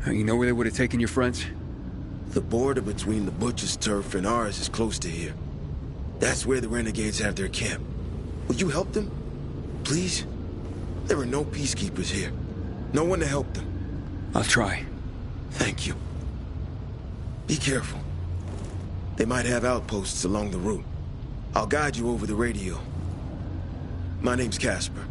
You know where they would have taken your friends? The border between the Butcher's turf and ours is close to here. That's where the renegades have their camp. Will you help them? Please? There are no peacekeepers here. No one to help them. I'll try. Thank you. Be careful. They might have outposts along the route. I'll guide you over the radio. My name's Casper.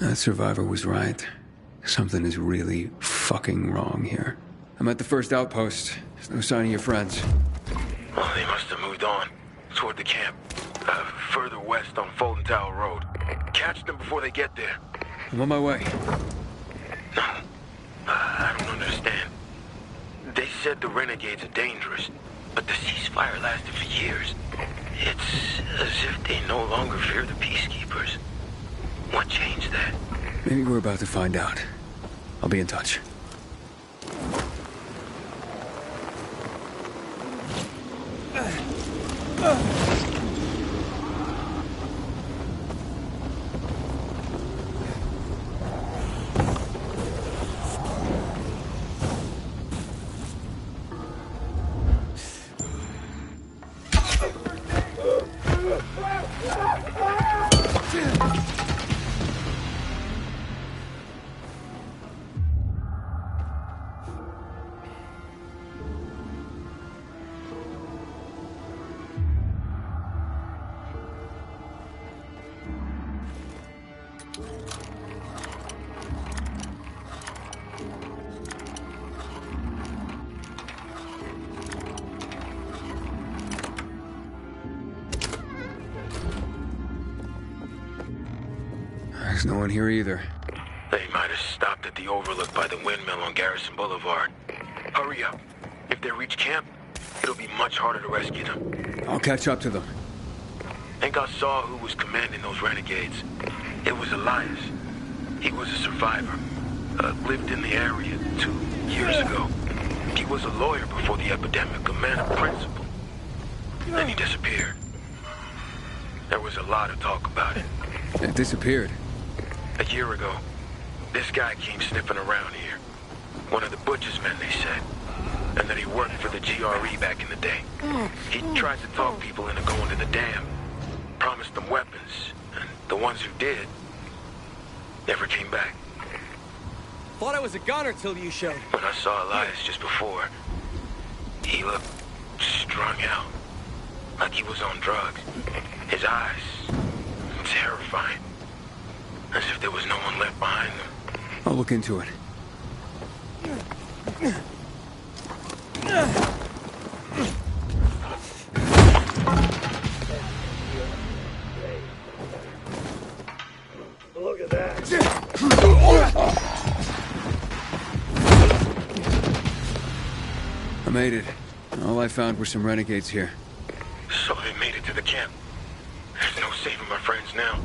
That survivor was right. Something is really fucking wrong here. I'm at the first outpost. There's no sign of your friends. Well, they must have moved on. Toward the camp. Further west on Fulton Tower Road. Catch them before they get there. I'm on my way. No. I don't understand. They said the renegades are dangerous, but the ceasefire lasted for years. It's as if they no longer fear the peacekeepers. What changed that? Maybe we're about to find out. I'll be in touch. There's no one here either. They might have stopped at the overlook by the windmill on Garrison Boulevard. Hurry up. If they reach camp, it'll be much harder to rescue them. I'll catch up to them. Think I saw who was commanding those renegades. It was Elias. He was a survivor. Lived in the area 2 years ago. He was a lawyer before the epidemic, a man of principle. Then he disappeared. There was a lot of talk about it. It disappeared. A year ago, this guy came sniffing around here. One of the Butcher's men, they said. And that he worked for the GRE back in the day. He tried to talk people into going to the dam. Promised them weapons. And the ones who did never came back. Thought I was a gunner till you showed. When I saw Elias just before, he looked strung out. Like he was on drugs. His eyes, terrifying. As if there was no one left behind them. I'll look into it. Look at that. I made it. All I found were some renegades here. So they made it to the camp. There's no saving my friends now.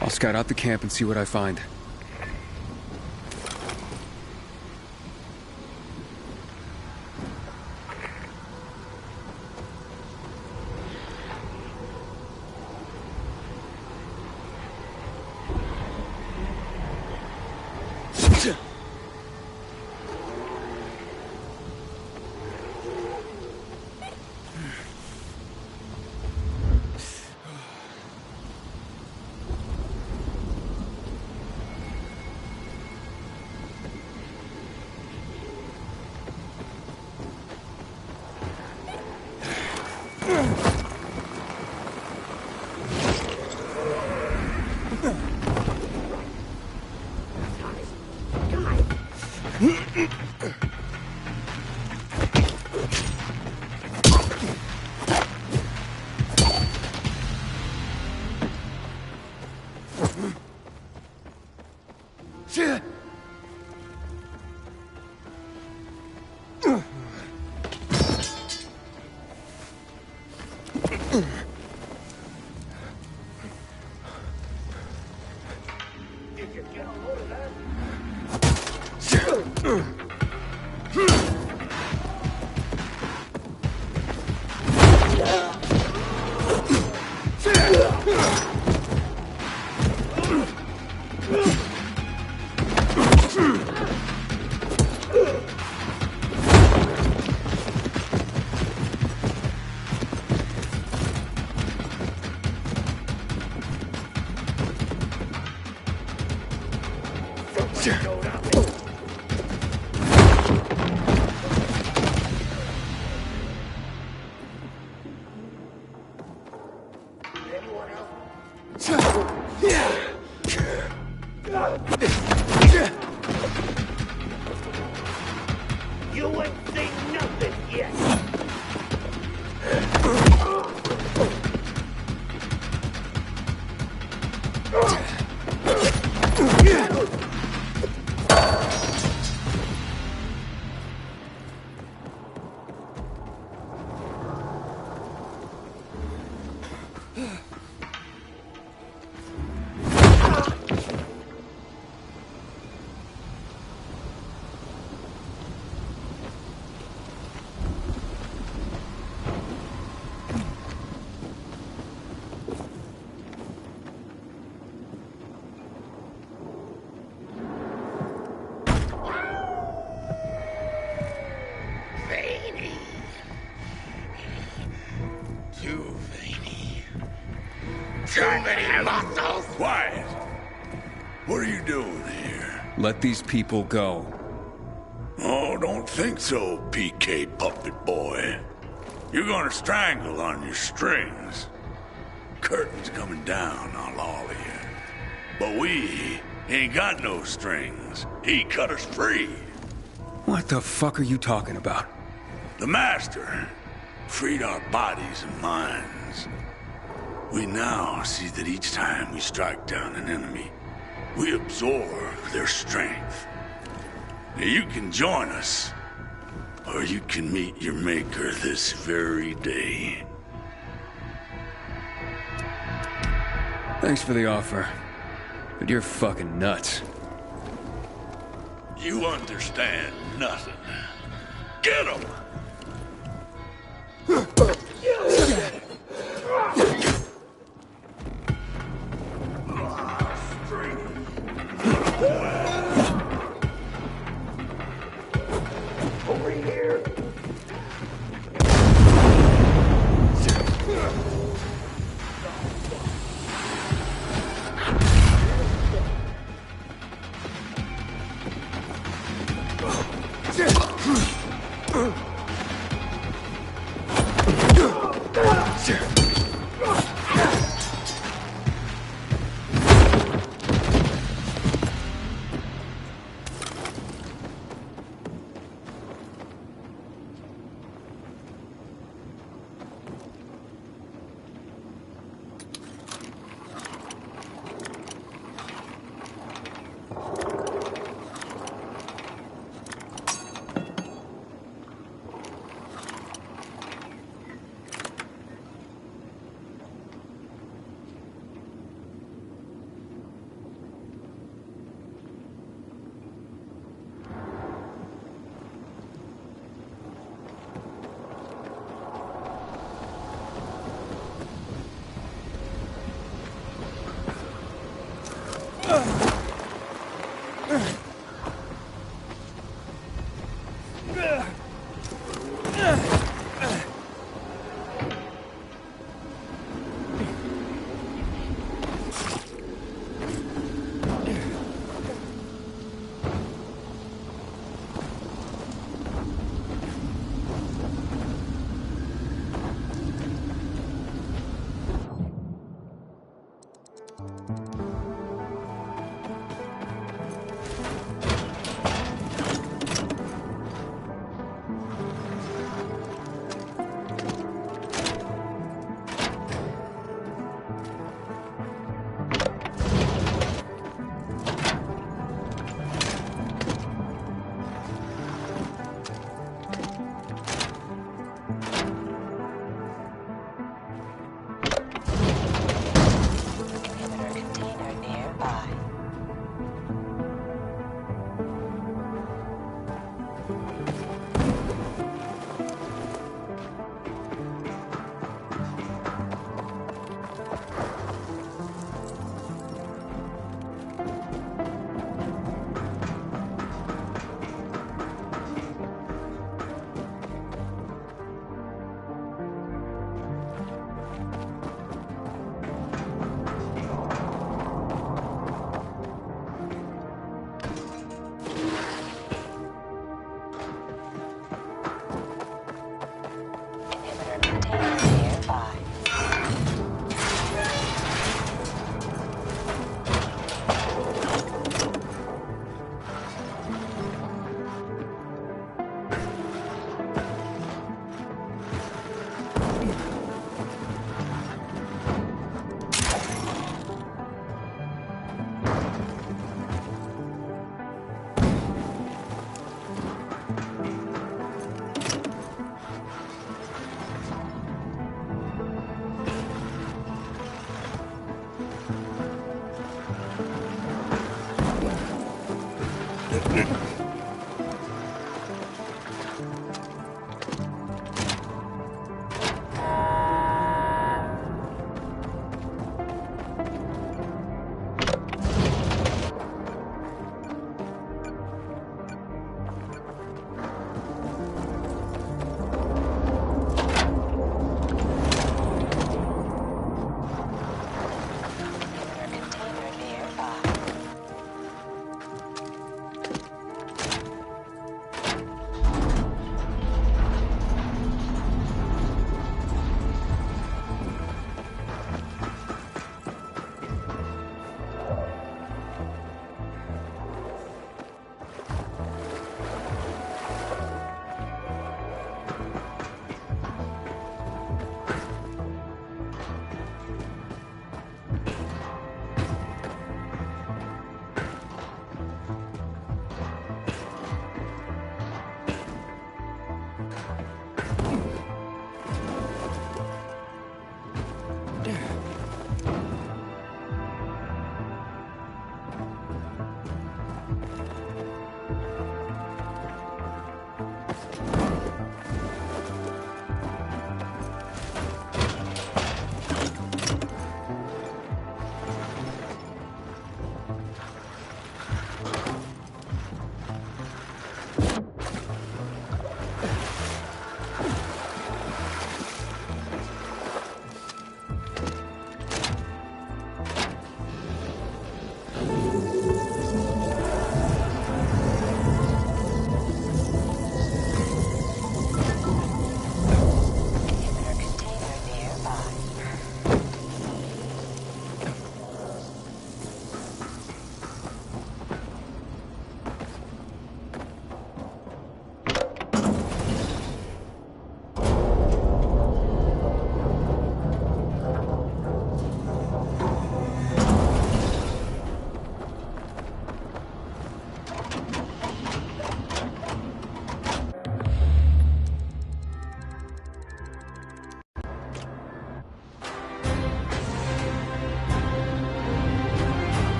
I'll scout out the camp and see what I find. You ain't seen nothing yet. Too many muscles! Quiet! What are you doing here? Let these people go. Oh, don't think so, PK puppet boy. You're gonna strangle on your strings. Curtain's coming down on all of you. But we ain't got no strings. He cut us free. What the fuck are you talking about? The Master freed our bodies and minds. We now see that each time we strike down an enemy, we absorb their strength. Now you can join us, or you can meet your maker this very day. Thanks for the offer, but you're fucking nuts. You understand nothing. Get him! Over here.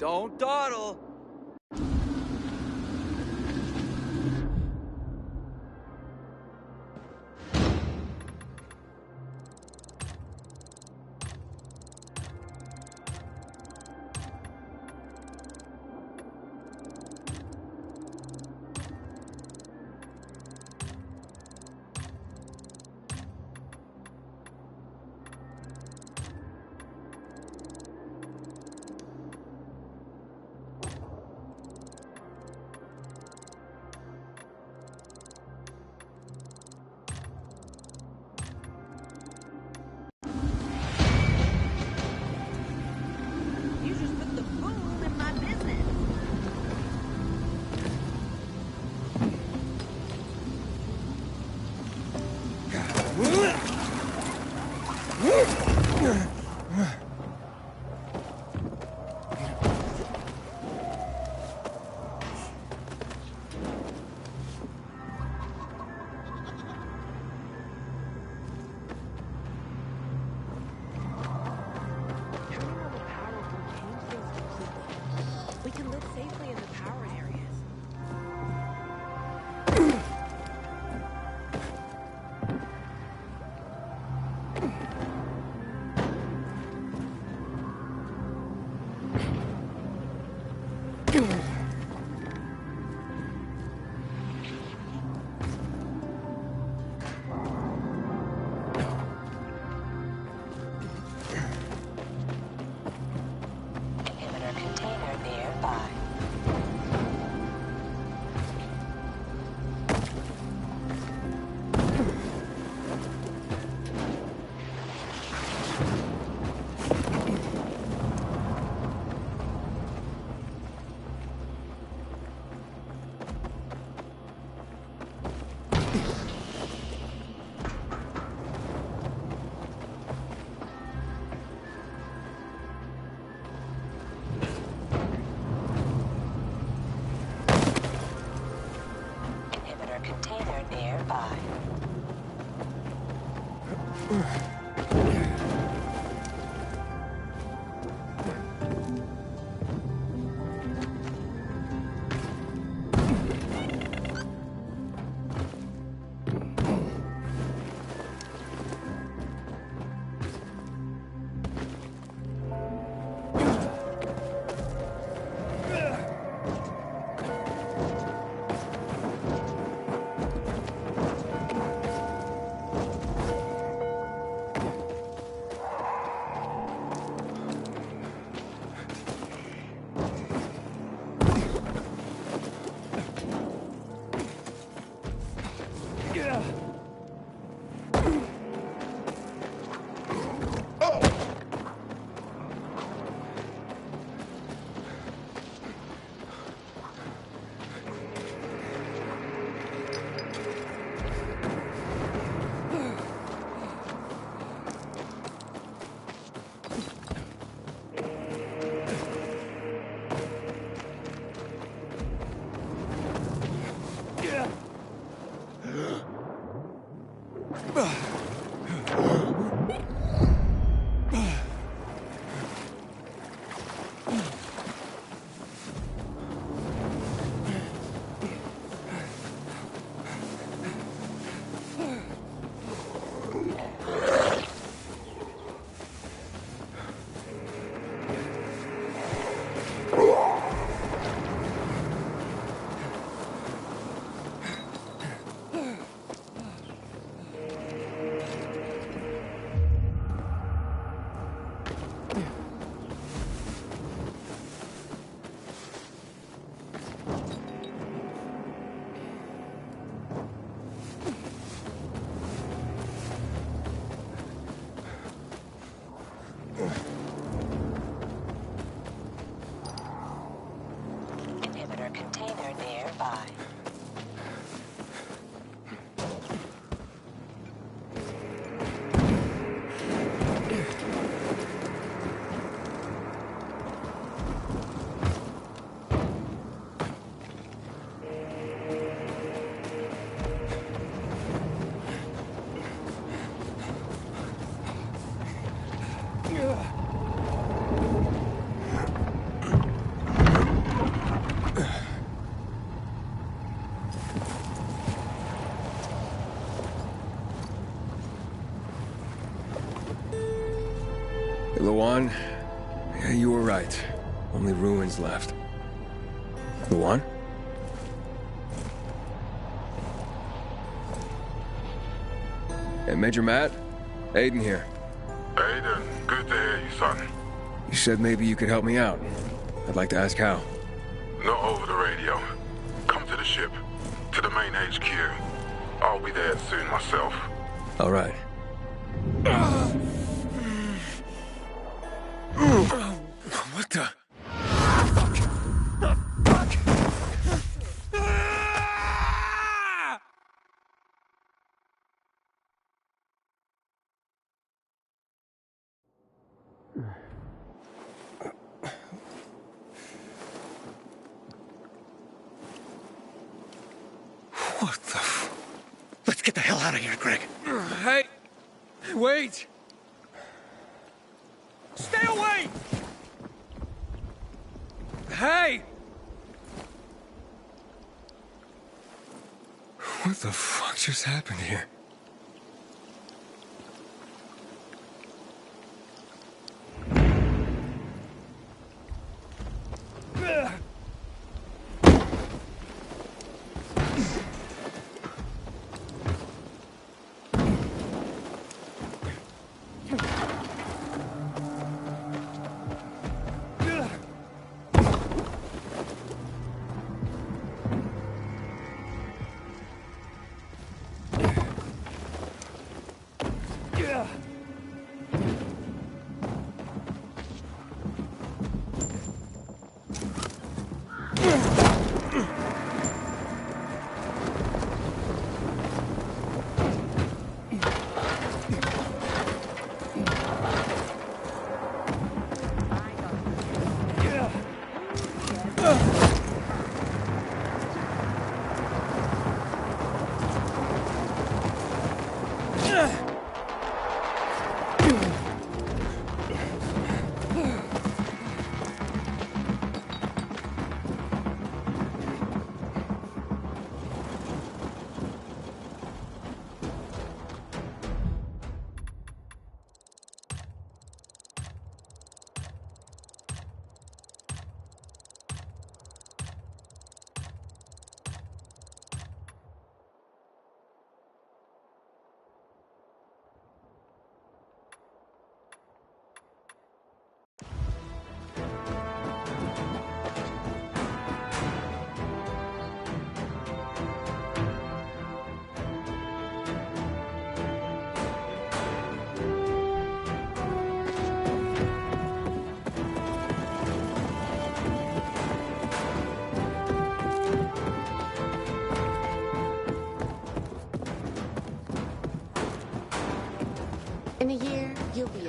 Don't dawdle. Inhibitor container nearby. Luan, yeah, you were right. Only ruins left. Luan? Hey, Major Matt? Aiden here. Aiden, good to hear you, son. You said maybe you could help me out. I'd like to ask how. Not over the radio. Come to the ship. To the main HQ. I'll be there soon myself. All right. What the? What the Let's get the hell out of here, Greg. Hey! Wait! Stay away! Hey! What the fuck just happened here?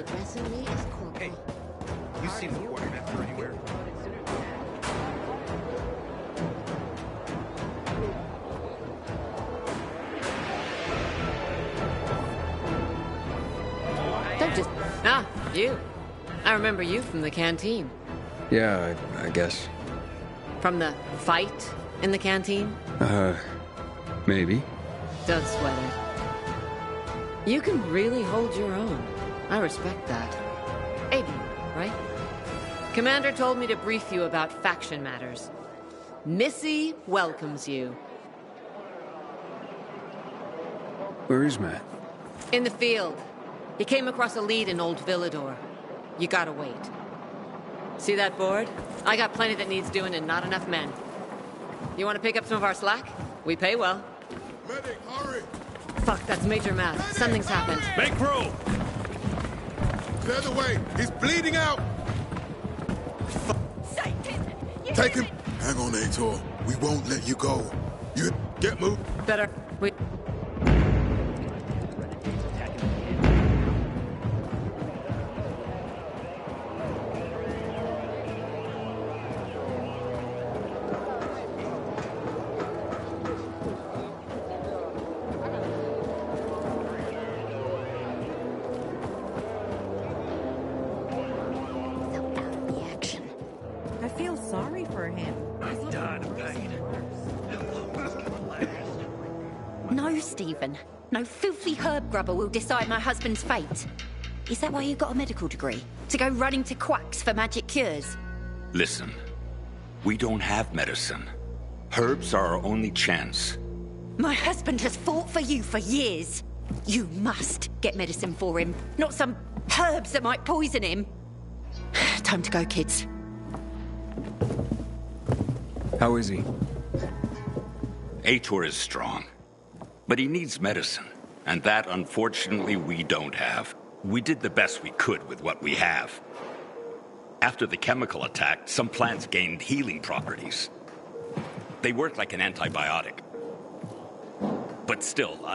addressing me as Corporal. Hey, you seen the quartermaster anywhere? Don't just... Ah, you. I remember you from the canteen. Yeah, I guess. From the fight in the canteen? Maybe. Don't sweat it. You can really hold your own. I respect that. Aiden, right? Commander told me to brief you about faction matters. Missy welcomes you. Where is Matt? In the field. He came across a lead in Old Villador. You gotta wait. See that board? I got plenty that needs doing and not enough men. You wanna pick up some of our slack? We pay well. Medic, hurry! Fuck, that's Major Matt. Something's happened. Make room! Clear the way! He's bleeding out! Satan! Take him! Hang on, Ator. We won't let you go. You get moved. Better. We... I feel sorry for him. No, Stephen. No filthy herb grubber will decide my husband's fate. Is that why you got a medical degree? To go running to quacks for magic cures? Listen, we don't have medicine. Herbs are our only chance. My husband has fought for you for years. You must get medicine for him, not some herbs that might poison him. Time to go, kids. How is he? Ator is strong, but he needs medicine, and that, unfortunately, we don't have. We did the best we could with what we have. After the chemical attack, some plants gained healing properties. They work like an antibiotic. But still,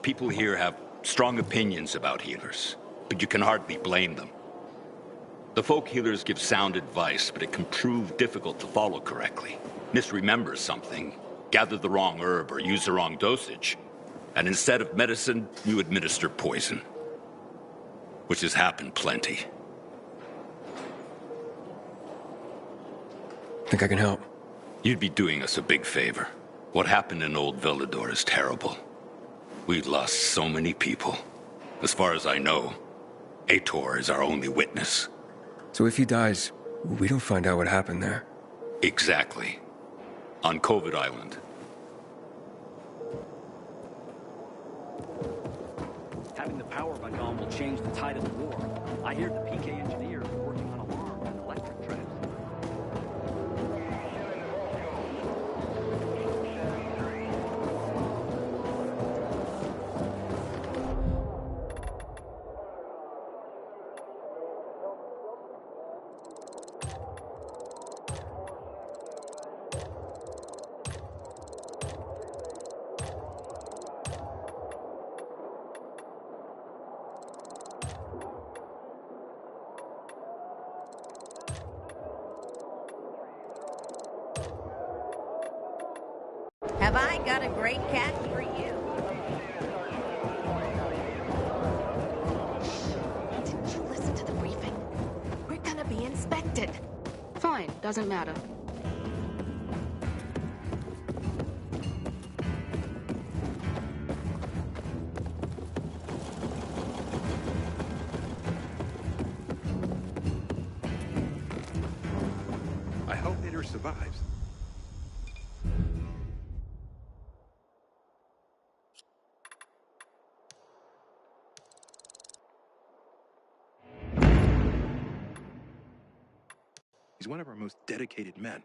people here have strong opinions about healers, but you can hardly blame them. The folk healers give sound advice, but it can prove difficult to follow correctly. Misremember something, gather the wrong herb, or use the wrong dosage. And instead of medicine, you administer poison. Which has happened plenty. Think I can help? You'd be doing us a big favor. What happened in Old Villador is terrible. We've lost so many people. As far as I know, Ator is our only witness. So if he dies, we don't find out what happened there. Exactly. On COVID Island. Having the power by gone will change the tide of the war. I hear the PK engineers are working on alarms and electric traps. Have I got a great catch for you? Didn't you listen to the briefing? We're gonna be inspected. Fine, doesn't matter. I hope Hitter survives. He's one of our most dedicated men.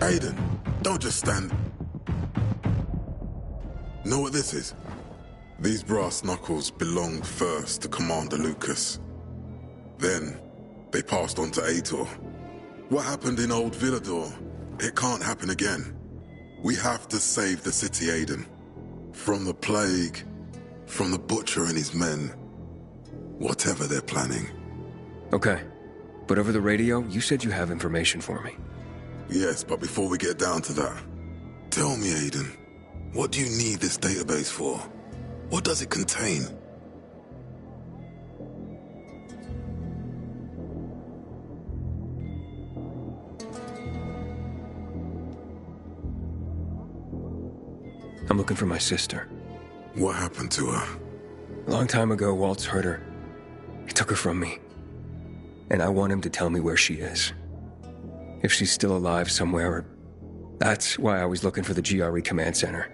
Aiden, don't just stand. Know what this is? These brass knuckles belonged first to Commander Lucas. Then, they passed on to Aitor. What happened in Old Villador, it can't happen again. We have to save the city, Aiden. From the plague, from the Butcher and his men. Whatever they're planning. Okay. But over the radio, you said you have information for me. Yes, but before we get down to that, tell me, Aiden, what do you need this database for? What does it contain? I'm looking for my sister. What happened to her? A long time ago, Waltz hurt her. He took her from me. And I want him to tell me where she is. If she's still alive somewhere. That's why I was looking for the GRE command center.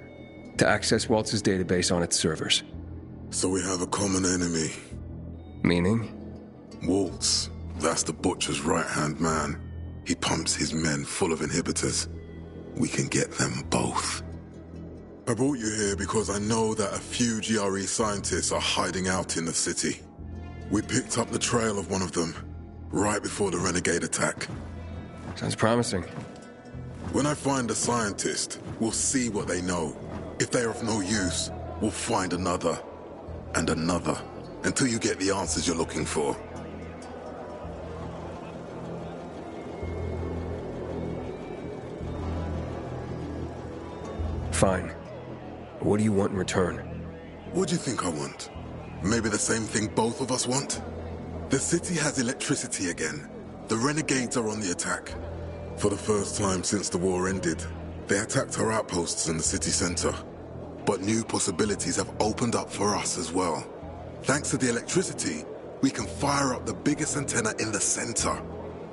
To access Waltz's database on its servers. So we have a common enemy. Meaning? Waltz. That's the Butcher's right-hand man. He pumps his men full of inhibitors. We can get them both. I brought you here because I know that a few GRE scientists are hiding out in the city. We picked up the trail of one of them, right before the Renegade attack. Sounds promising. When I find a scientist, we'll see what they know. If they're of no use, we'll find another, and another, until you get the answers you're looking for. Fine. What do you want in return? What do you think I want? Maybe the same thing both of us want? The city has electricity again. The Renegades are on the attack. For the first time since the war ended, they attacked our outposts in the city center. But new possibilities have opened up for us as well. Thanks to the electricity, we can fire up the biggest antenna in the center,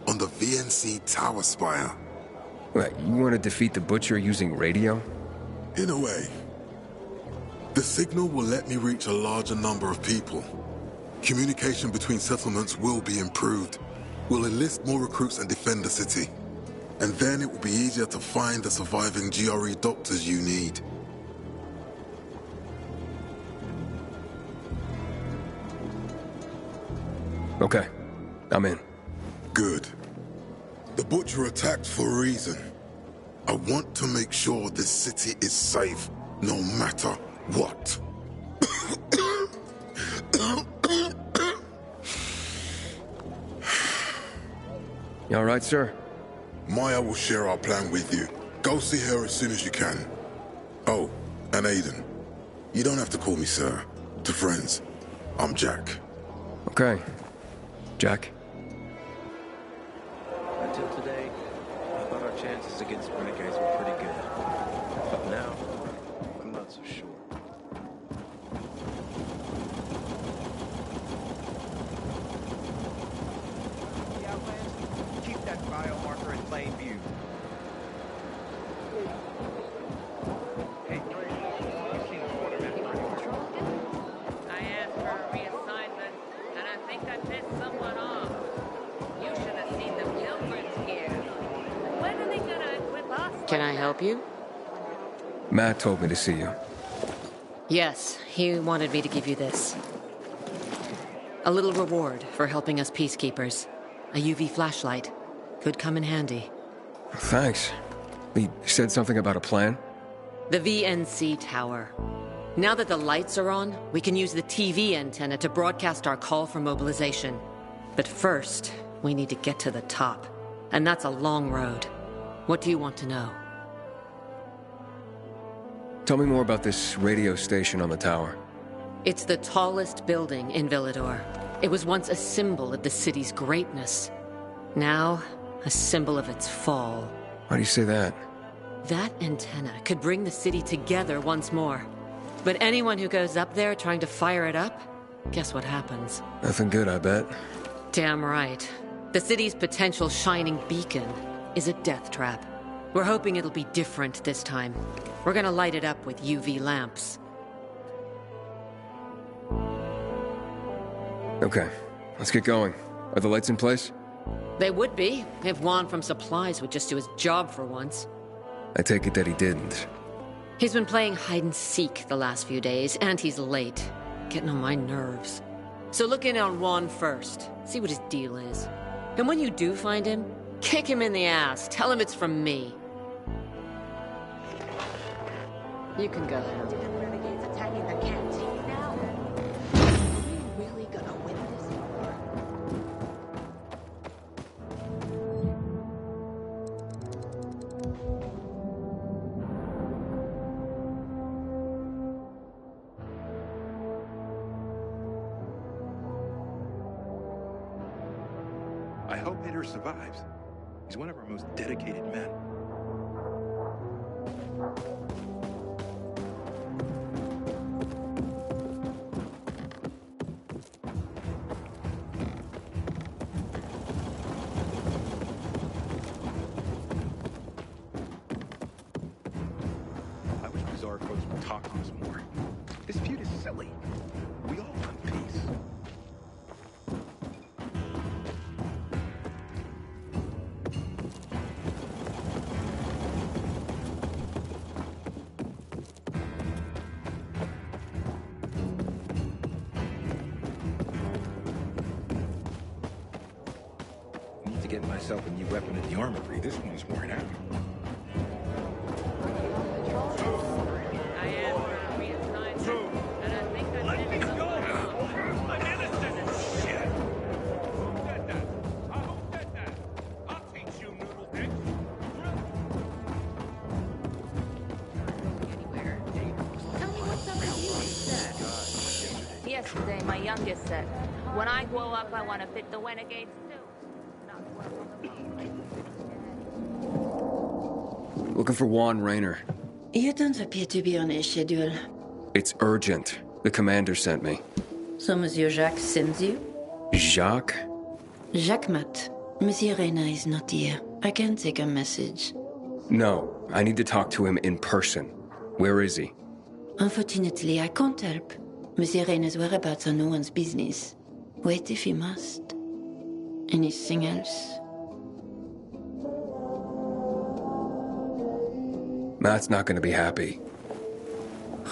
on the VNC tower spire. What, you want to defeat the Butcher using radio? In a way. The signal will let me reach a larger number of people. Communication between settlements will be improved. We'll enlist more recruits and defend the city. And then it will be easier to find the surviving GRE doctors you need. Okay, I'm in. Good. The Butcher attacked for a reason. I want to make sure this city is safe, no matter what. You all right, sir? Maya will share our plan with you. Go see her as soon as you can. Oh, and Aiden. You don't have to call me sir. To friends, I'm Jack. Okay. Jack? Until today, I thought our chances against renegades were pretty good. But now, I'm not so sure. Keep that biomarker in plain view. Hey, you seen the quartermaster anywhere? I asked for a reassignment, and I think I pissed someone off. You should have seen the pilgrims here. When are they gonna equip us? Can I help you? Matt told me to see you. Yes, he wanted me to give you this. A little reward for helping us peacekeepers. A UV flashlight. Could come in handy. Thanks. He said something about a plan? The VNC tower. Now that the lights are on, we can use the TV antenna to broadcast our call for mobilization. But first, we need to get to the top. And that's a long road. What do you want to know? Tell me more about this radio station on the tower. It's the tallest building in Villador. It was once a symbol of the city's greatness. Now, a symbol of its fall. Why do you say that? That antenna could bring the city together once more. But anyone who goes up there trying to fire it up, guess what happens? Nothing good, I bet. Damn right. The city's potential shining beacon is a death trap. We're hoping it'll be different this time. We're gonna light it up with UV lamps. Okay, let's get going. Are the lights in place? They would be, if Juan from Supplies would just do his job for once. I take it that he didn't. He's been playing hide and seek the last few days, and he's late. Getting on my nerves. So look in on Juan first. See what his deal is. And when you do find him, kick him in the ass. Tell him it's from me. You can go now. Renegades attacking the canteen now? Are we really gonna win this war? I hope Hitter survives. He's one of our most dedicated men. I wish Bizarre folks would talk to us more. This feud is silly. We all want peace. Need to get myself a new weapon in the armory. This one's worn out. Yesterday, my youngest said, when I grow up, I want to fit the renegades too. Looking for Juan Raynor. You don't appear to be on a schedule. It's urgent. The commander sent me. So Monsieur Jacques sends you? Jacques? Jacques Mat. Monsieur Reyna is not here. I can take a message. No, I need to talk to him in person. Where is he? Unfortunately, I can't help. Monsieur Reyna's whereabouts are no one's business. Wait if you must. Anything else? Matt's not gonna be happy.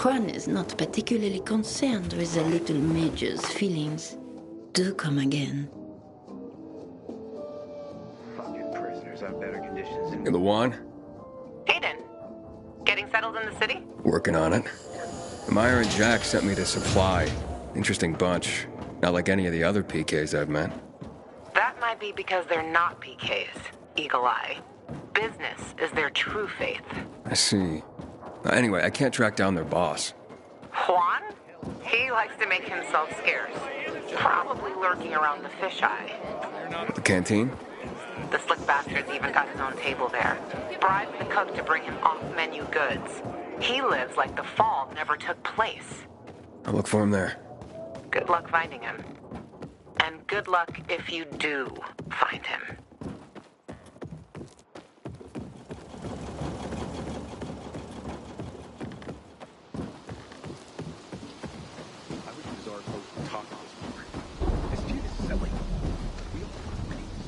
Juan is not particularly concerned with the little major's feelings. Do come again. Fucking prisoners have better conditions than... In the Juan? Hayden, getting settled in the city? Working on it. Meyer and Jack sent me to Supply. Interesting bunch. Not like any of the other PKs I've met. That might be because they're not PKs, Eagle Eye. Business is their true faith. I see. Anyway, I can't track down their boss. Juan? He likes to make himself scarce. Probably lurking around the fisheye. The canteen? The slick bastard's even got his own table there. Bribed the cook to bring him off-menu goods. He lives like the fall never took place. I'll look for him there. Good luck finding him. And good luck if you do find him. I wish Bizarre folks would talk to us more. This feud is silly. We all want peace.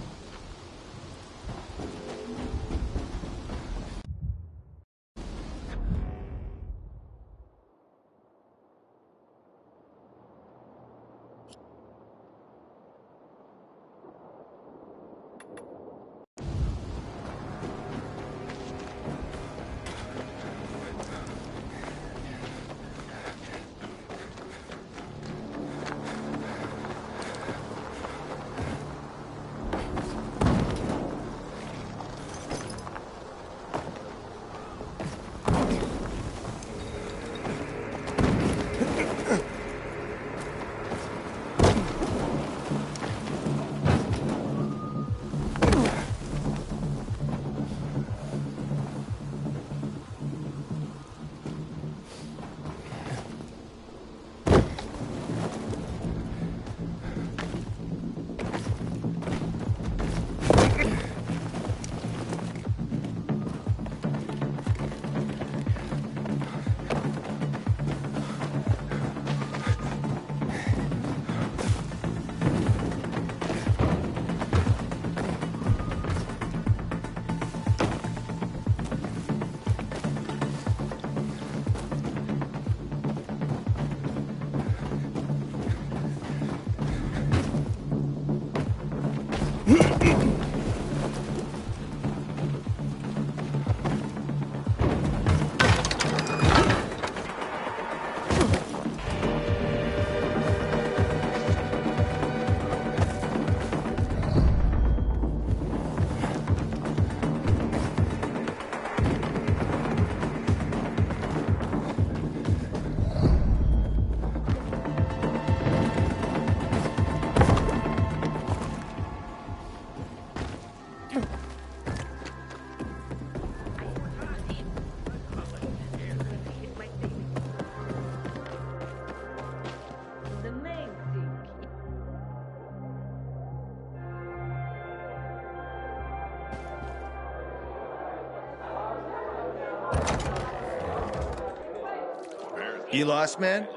You lost, man?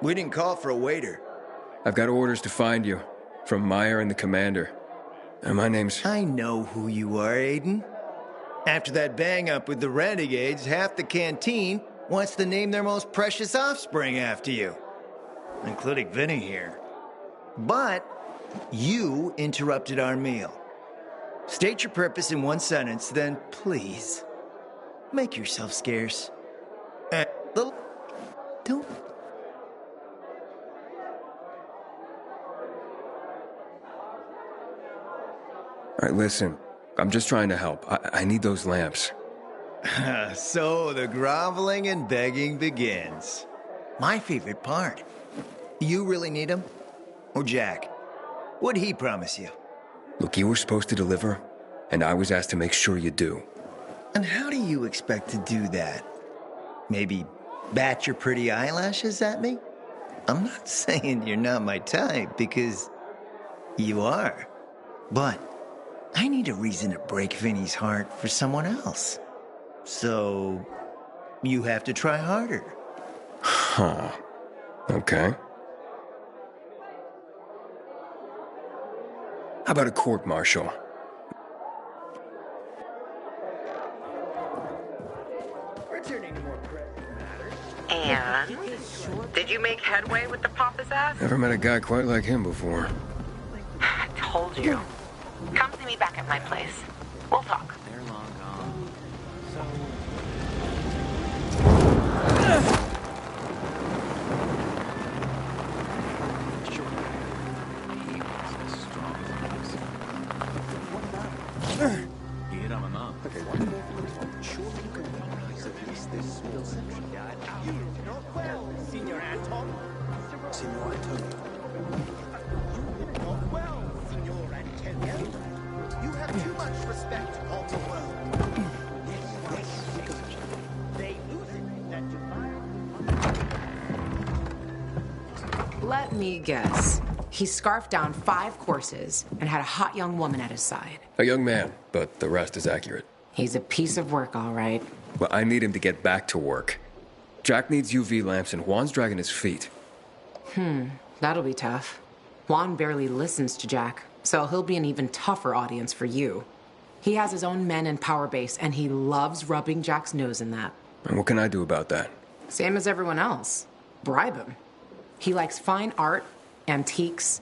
We didn't call for a waiter. I've got orders to find you. From Meyer and the commander. And my name's... I know who you are, Aiden. After that bang-up with the Renegades, half the canteen wants to name their most precious offspring after you. Including Vinny here. But you interrupted our meal. State your purpose in one sentence, then please, make yourself scarce. Don't... All right, listen. I'm just trying to help. I need those lamps. So the groveling and begging begins. My favorite part. You really need them? Or Jack? What'd he promise you? Look, you were supposed to deliver, and I was asked to make sure you do. And how do you expect to do that? Maybe bat your pretty eyelashes at me? I'm not saying you're not my type, because you are. But I need a reason to break Vinny's heart for someone else. So you have to try harder. Huh. Okay. How about a court-martial? And did you make headway with the Papa's ass? Never met a guy quite like him before. I told you. Come see me back at my place. We'll talk. They're long gone. You hit on my mom. Okay, one more thing. Surely you can realize at least this will You not well, Signor Anton. Signor Antonio. Not well, Signor Antonio. You have too much respect on the world. They lose it that you Let me guess. He scarfed down 5 courses and had a hot young woman at his side. A young man, but the rest is accurate. He's a piece of work, all right. Well, I need him to get back to work. Jack needs UV lamps, and Juan's dragging his feet. That'll be tough. Juan barely listens to Jack, so he'll be an even tougher audience for you. He has his own men and power base, and he loves rubbing Jack's nose in that. And what can I do about that? Same as everyone else. Bribe him. He likes fine art, antiques,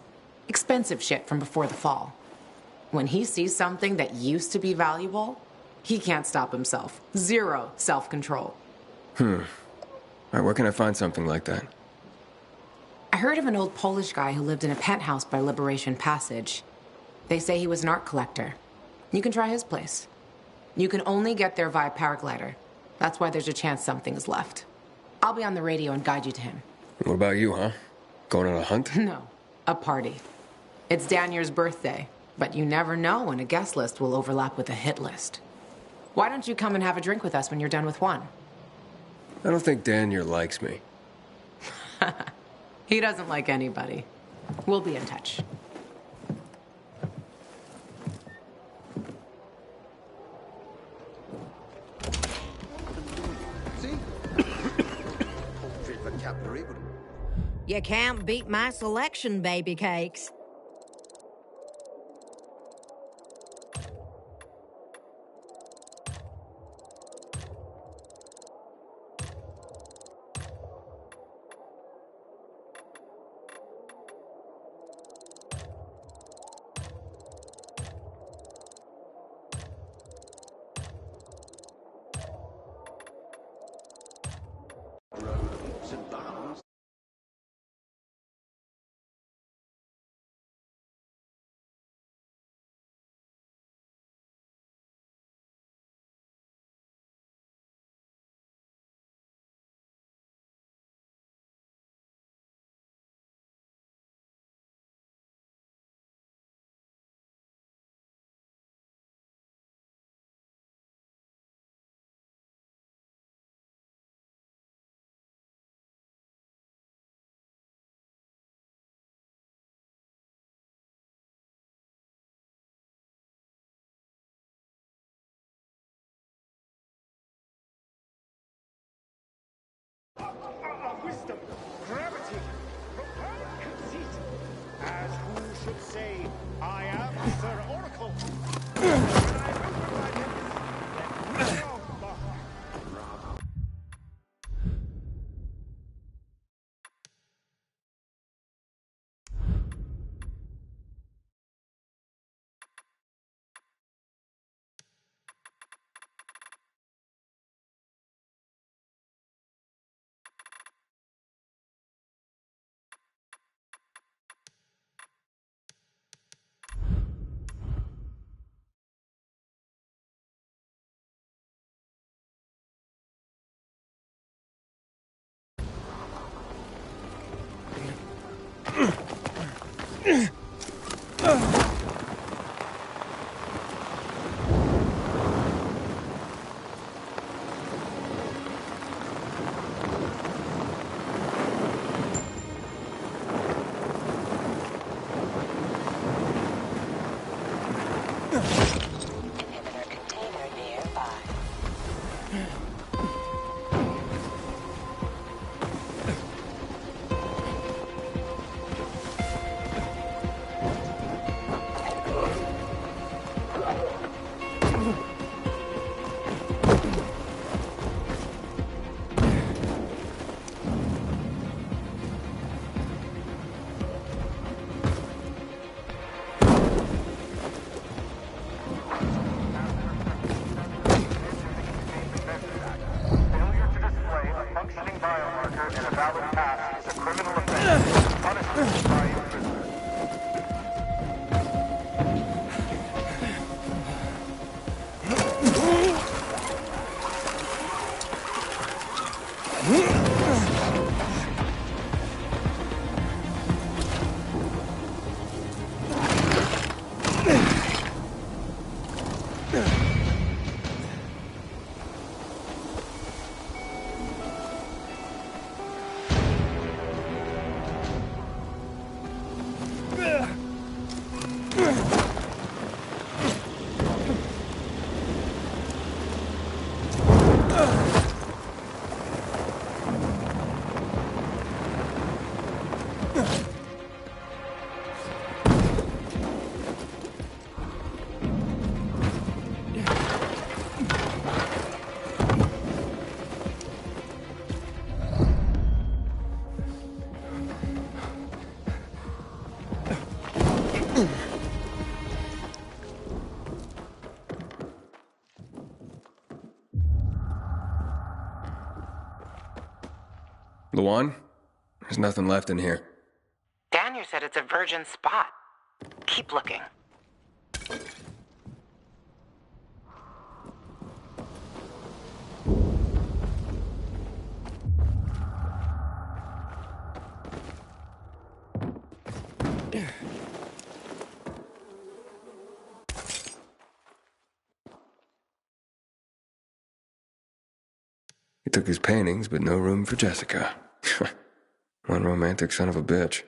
expensive shit from before the fall. When he sees something that used to be valuable, he can't stop himself. 0 self-control. All right, where can I find something like that? I heard of an old Polish guy who lived in a penthouse by Liberation Passage. They say he was an art collector. You can try his place. You can only get there via paraglider. That's why there's a chance something's left. I'll be on the radio and guide you to him. What about you, huh? Going on a hunt? No, a party. It's Danier's birthday, but you never know when a guest list will overlap with a hit list. Why don't you come and have a drink with us when you're done with one? I don't think Danier likes me. He doesn't like anybody. We'll be in touch. You can't beat my selection, baby cakes. say, I am Sir Oracle. When I open my lips, let me know the heart. Luan? There's nothing left in here. Daniel said it's a virgin spot. Keep looking. He took his paintings, but no room for Jessica. One romantic son of a bitch.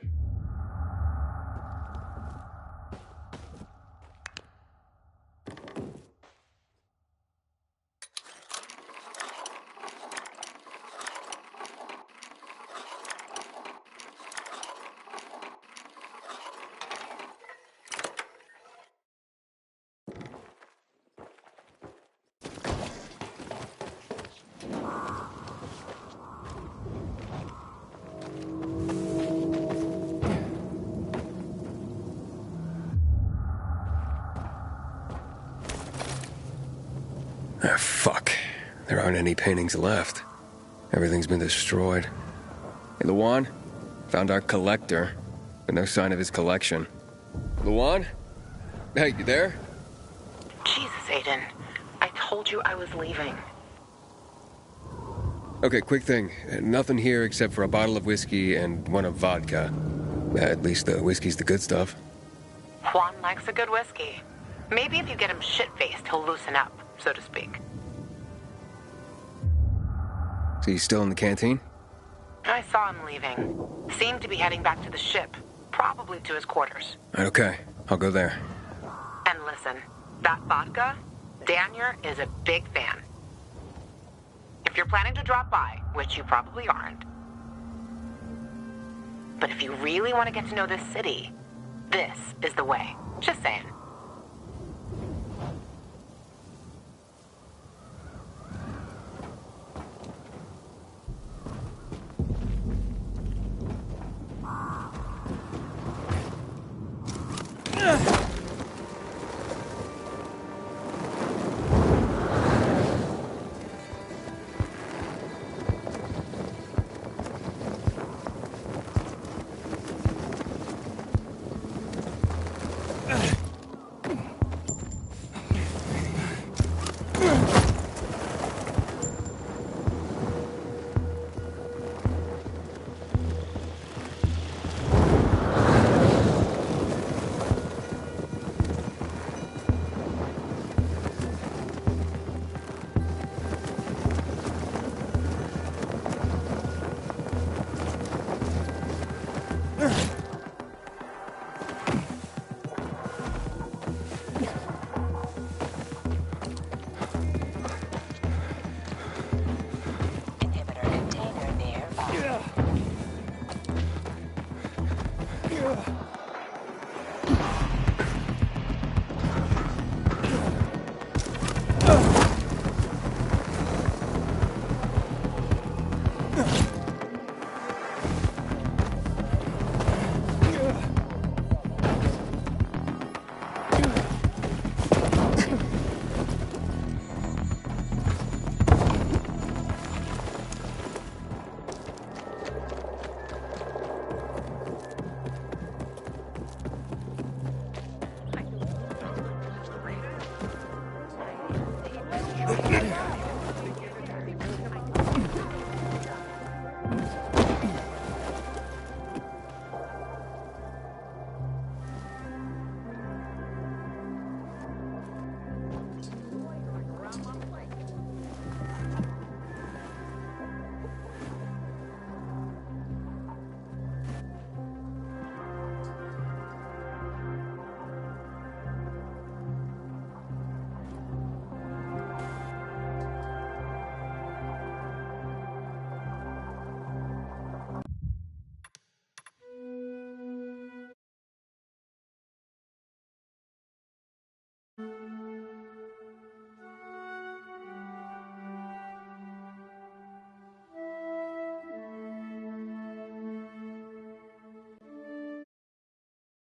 Ah, fuck. There aren't any paintings left. Everything's been destroyed. Hey, Luan? Found our collector, but no sign of his collection. Luan? Hey, you there? Jesus, Aiden. I told you I was leaving. Okay, quick thing. Nothing here except for a bottle of whiskey and one of vodka. At least the whiskey's the good stuff. Juan likes a good whiskey. Maybe if you get him shit-faced, he'll loosen up, so to speak. So he's still in the canteen? I saw him leaving. Seemed to be heading back to the ship. Probably to his quarters. Okay, I'll go there. And listen, that vodka, Daniel is a big fan. If you're planning to drop by, which you probably aren't, but if you really want to get to know this city, This is the way. Just saying.